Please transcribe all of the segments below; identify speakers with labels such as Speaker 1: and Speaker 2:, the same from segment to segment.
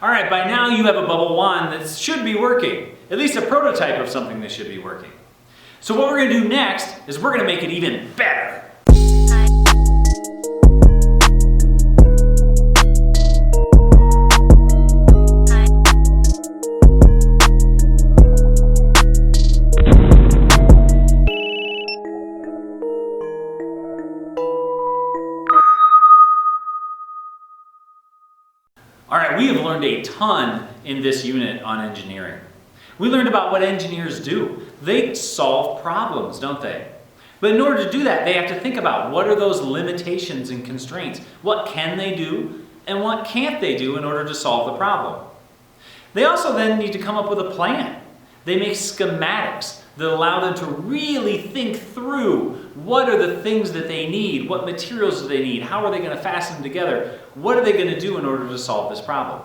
Speaker 1: All right, by now you have a bubble wand that should be working, at least a prototype of something that should be working. So what we're going to do next is we're going to make it even better. All right, we have learned a ton in this unit on engineering. We learned about what engineers do. They solve problems, don't they? But in order to do that, they have to think about what are those limitations and constraints. What can they do and what can't they do in order to solve the problem? They also then need to come up with a plan. They make schematics that allow them to really think through what are the things that they need, what materials do they need, how are they going to fasten them together, what are they going to do in order to solve this problem.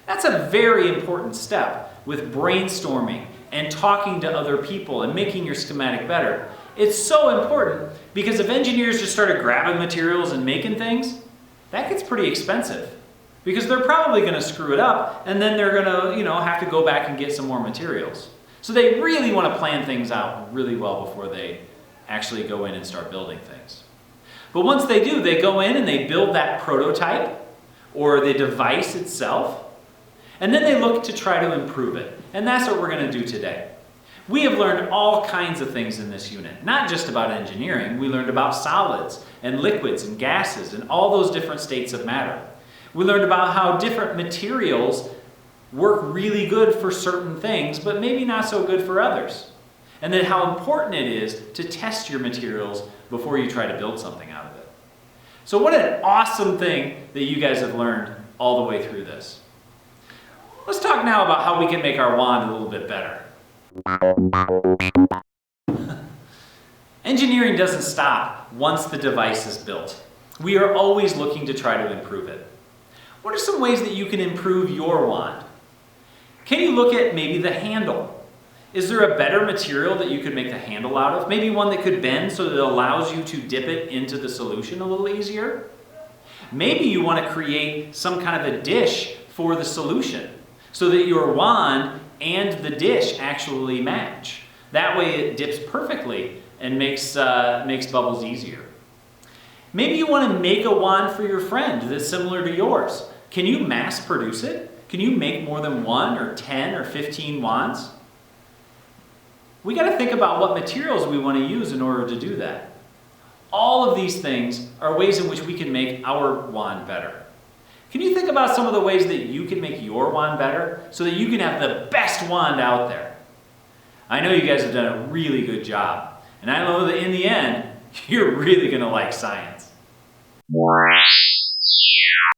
Speaker 1: That's a very important step with brainstorming and talking to other people and making your schematic better. It's so important because if engineers just started grabbing materials and making things, that gets pretty expensive because they're probably going to screw it up and then they're going to, have to go back and get some more materials. So they really want to plan things out really well before they actually go in and start building things. But once they do, they go in and they build that prototype or the device itself, and then they look to try to improve it. And that's what we're going to do today. We have learned all kinds of things in this unit, not just about engineering. We learned about solids and liquids and gases and all those different states of matter. We learned about how different materials work really good for certain things, but maybe not so good for others. And then how important it is to test your materials before you try to build something out of it. So what an awesome thing that you guys have learned all the way through this. Let's talk now about how we can make our wand a little bit better. Engineering doesn't stop once the device is built. We are always looking to try to improve it. What are some ways that you can improve your wand? Can you look at maybe the handle? Is there a better material that you could make the handle out of? Maybe one that could bend so that it allows you to dip it into the solution a little easier? Maybe you want to create some kind of a dish for the solution so that your wand and the dish actually match. That way it dips perfectly and makes bubbles easier. Maybe you want to make a wand for your friend that's similar to yours. Can you mass produce it? Can you make more than 1 or 10 or 15 wands? We got to think about what materials we want to use in order to do that. All of these things are ways in which we can make our wand better. Can you think about some of the ways that you can make your wand better so that you can have the best wand out there? I know you guys have done a really good job, and I know that in the end, you're really going to like science.